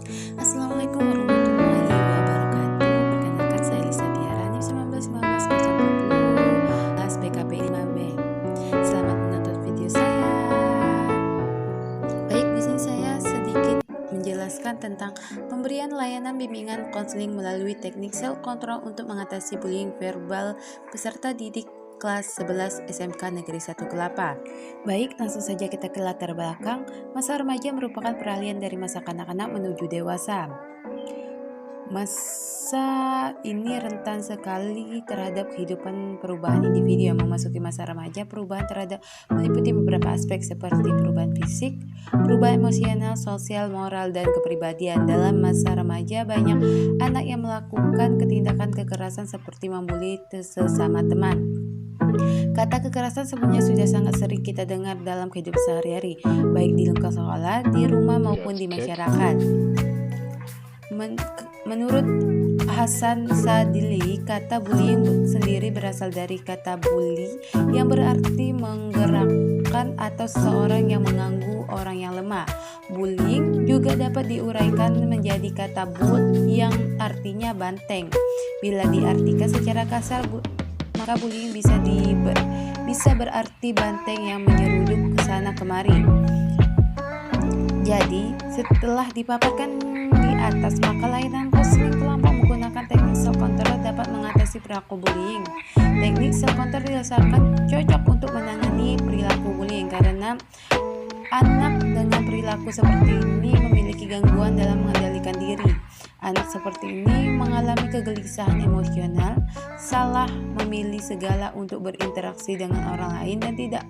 Assalamualaikum warahmatullahi wabarakatuh. Perkenalkan saya Lisa Tiara, NIM 19 kelas BKP 5B. Selamat menonton video saya. Baik, di sini saya sedikit menjelaskan tentang pemberian layanan bimbingan konseling melalui teknik self control untuk mengatasi bullying verbal peserta didik kelas 11 SMK Negeri 1 Kelapa. Baik, langsung saja kita ke latar belakang. Masa remaja merupakan peralihan dari masa kanak-kanak menuju dewasa. Masa ini rentan sekali terhadap kehidupan perubahan individu yang memasuki masa remaja. Perubahan terhadap meliputi beberapa aspek seperti perubahan fisik, perubahan emosional, sosial, moral, dan kepribadian. Dalam masa remaja, banyak anak yang melakukan tindakan kekerasan seperti membuli sesama teman. Kata kekerasan sebenarnya sudah sangat sering kita dengar dalam kehidupan sehari-hari, baik di lingkungan sekolah, di rumah maupun di masyarakat. Menurut Hasan Sadili, kata bullying sendiri berasal dari kata bully yang berarti menggerakkan atau seseorang yang mengganggu orang yang lemah. Bullying juga dapat diuraikan menjadi kata bull yang artinya banteng. Bila diartikan secara kasar, maka bullying bisa berarti banteng yang menyeruduk ke sana kemari. Jadi, setelah dipaparkan di atas, maka layanan konseling kelompok menggunakan teknik self control dapat mengatasi perilaku bullying. Teknik self control dirasakan cocok untuk menangani perilaku bullying karena anak dengan perilaku seperti ini memiliki gangguan dalam mengendalikan diri. Anak seperti ini mengalami kegelisahan emosional, salah memilih segala untuk berinteraksi dengan orang lain, dan tidak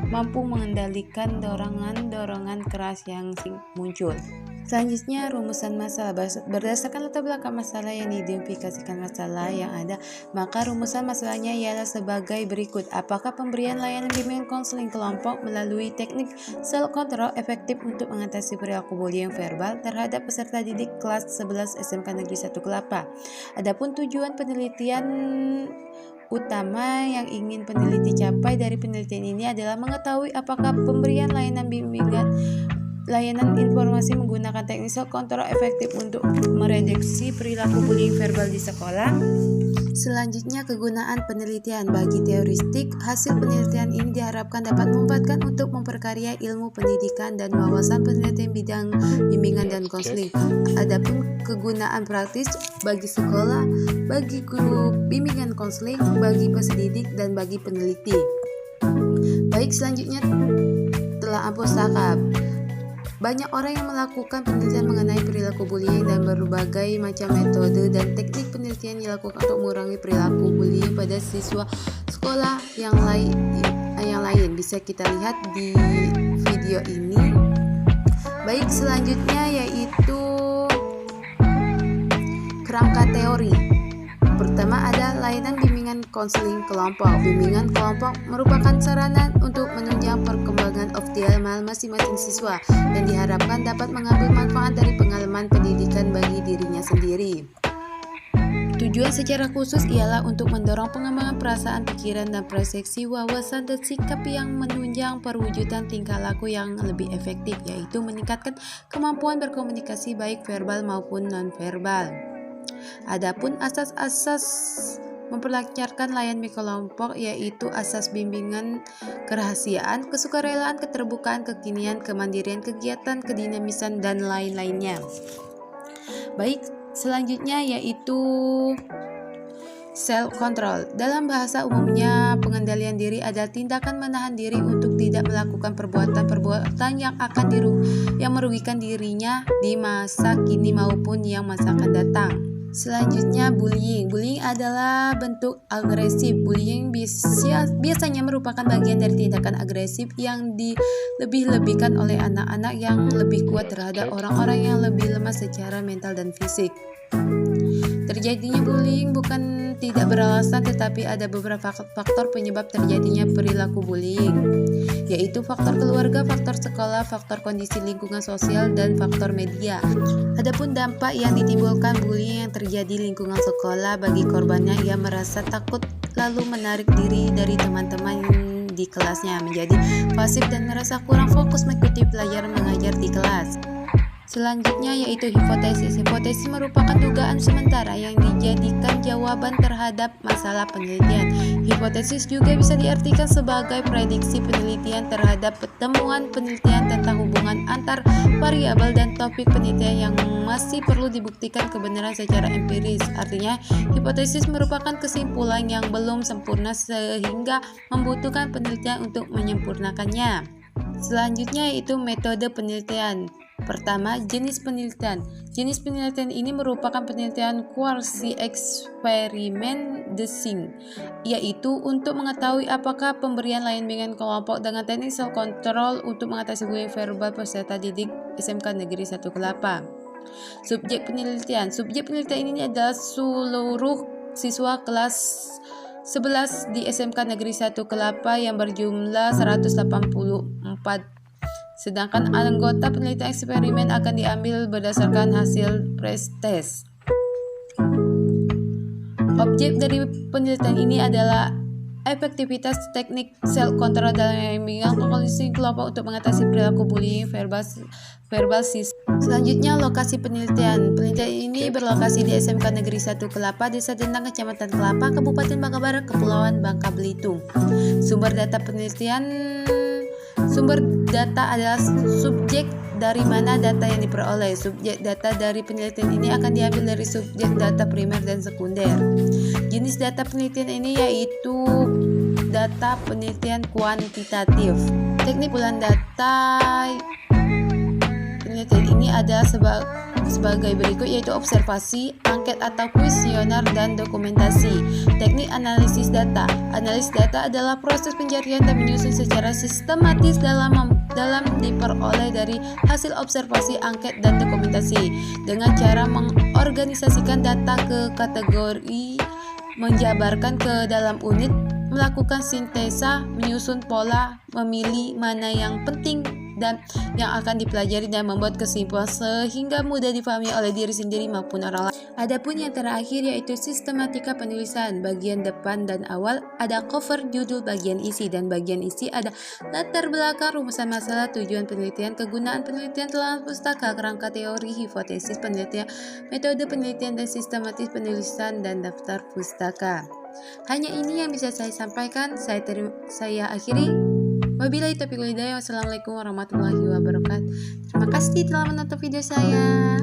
mampu mengendalikan dorongan keras yang muncul. Selanjutnya, rumusan masalah. Berdasarkan latar belakang masalah yang diidentifikasikan masalah yang ada, maka rumusan masalahnya ialah sebagai berikut. Apakah pemberian layanan bimbingan konseling kelompok melalui teknik self control efektif untuk mengatasi perilaku bullying verbal terhadap peserta didik kelas 11 SMK Negeri 1 Kelapa? Adapun tujuan penelitian utama yang ingin peneliti capai dari penelitian ini adalah mengetahui apakah pemberian layanan informasi menggunakan teknik self control efektif untuk mereduksi perilaku bullying verbal di sekolah. Selanjutnya, kegunaan penelitian. Bagi teoristik, hasil penelitian ini diharapkan dapat memanfaatkan untuk memperkaya ilmu pendidikan dan wawasan penelitian bidang bimbingan dan konseling. Adapun kegunaan praktis bagi sekolah, bagi guru bimbingan konseling, bagi peserta dan bagi peneliti. Baik, selanjutnya telah pustaka. Banyak orang yang melakukan penelitian mengenai perilaku bullying dan berbagai macam metode dan teknik penelitian dilakukan untuk mengurangi perilaku bullying pada siswa sekolah yang lain. Bisa kita lihat di video ini. Baik, selanjutnya yaitu kerangka teori. Pertama ada layanan bimbingan konseling kelompok. Bimbingan kelompok merupakan sarana untuk menunjang perkembangan optimal masing-masing siswa dan diharapkan dapat mengambil manfaat dari pengalaman pendidikan bagi dirinya sendiri. Tujuan secara khusus ialah untuk mendorong pengembangan perasaan, pikiran, dan persepsi wawasan dan sikap yang menunjang perwujudan tingkah laku yang lebih efektif, yaitu meningkatkan kemampuan berkomunikasi baik verbal maupun non-verbal. Adapun asas-asas memperlancarkan layanan kelompok yaitu asas bimbingan kerahasiaan, kesukarelaan, keterbukaan, kekinian, kemandirian, kegiatan, kedinamisan, dan lain-lainnya. Baik, selanjutnya yaitu self control. Dalam bahasa umumnya, pengendalian diri adalah tindakan menahan diri untuk tidak melakukan perbuatan yang merugikan dirinya di masa kini maupun yang masa akan datang. Selanjutnya, bullying. Bullying adalah bentuk agresif. Bullying biasanya merupakan bagian dari tindakan agresif yang dilebih-lebihkan oleh anak-anak yang lebih kuat terhadap orang-orang yang lebih lemah secara mental dan fisik. Terjadinya bullying bukan tidak beralasan, tetapi ada beberapa faktor penyebab terjadinya perilaku bullying, yaitu faktor keluarga, faktor sekolah, faktor kondisi lingkungan sosial, dan faktor media. Adapun dampak yang ditimbulkan bullying yang terjadi lingkungan sekolah bagi korbannya, ia merasa takut lalu menarik diri dari teman-teman di kelasnya, menjadi pasif dan merasa kurang fokus mengikuti pelajaran mengajar di kelas. Selanjutnya yaitu hipotesis. Hipotesis merupakan dugaan sementara yang dijadikan jawaban terhadap masalah penelitian. Hipotesis juga bisa diartikan sebagai prediksi penelitian terhadap temuan penelitian tentang hubungan antar variabel dan topik penelitian yang masih perlu dibuktikan kebenaran secara empiris. Artinya, hipotesis merupakan kesimpulan yang belum sempurna sehingga membutuhkan penelitian untuk menyempurnakannya. Selanjutnya yaitu metode penelitian. Pertama, jenis penelitian. Jenis penelitian ini merupakan penelitian quasi-eksperimen-design, yaitu untuk mengetahui apakah pemberian lain dengan kelompok dengan teknik sel kontrol untuk mengatasi bullying verbal peserta didik SMK Negeri 1 Kelapa. Subjek penelitian. Subjek penelitian ini adalah seluruh siswa kelas 11 di SMK Negeri 1 Kelapa yang berjumlah 184. Sedangkan anggota penelitian eksperimen akan diambil berdasarkan hasil pretest. Objek dari penelitian ini adalah efektivitas teknik sel kontrol dalam membimbing kondisi kelompok untuk mengatasi perilaku bullying verbal siswa. Selanjutnya, lokasi penelitian. Penelitian ini berlokasi di SMK Negeri 1 Kelapa, Desa Dendang, Kecamatan Kelapa, Kabupaten Bangka Barat, Kepulauan Bangka Belitung. Sumber data adalah subjek dari mana data yang diperoleh. Subjek data dari penelitian ini akan diambil dari subjek data primer dan sekunder. Jenis data penelitian ini yaitu data penelitian kuantitatif. Teknik pengumpulan data penelitian ini adalah sebagai berikut, yaitu observasi, angket atau kuesioner, dan dokumentasi. Teknik analisis data. Analisis data adalah proses pencarian dan menyusun secara sistematis dalam diperoleh dari hasil observasi, angket, dan dokumentasi dengan cara mengorganisasikan data ke kategori, menjabarkan ke dalam unit, melakukan sintesa, menyusun pola, memilih mana yang penting dan yang akan dipelajari dan membuat kesimpulan sehingga mudah dipahami oleh diri sendiri maupun orang lain. Adapun yang terakhir yaitu sistematika penulisan. Bagian depan dan awal ada cover, judul, bagian isi, dan bagian isi ada latar belakang, rumusan masalah, tujuan penelitian, kegunaan penelitian, telah pustaka, kerangka teori, hipotesis penelitian, metode penelitian, dan sistematis penulisan, dan daftar pustaka. Hanya ini yang bisa saya sampaikan. Saya akhiri. Wabillahi taufiq wal hidayah. Wassalamualaikum warahmatullahi wabarakatuh. Terima kasih telah menonton video saya.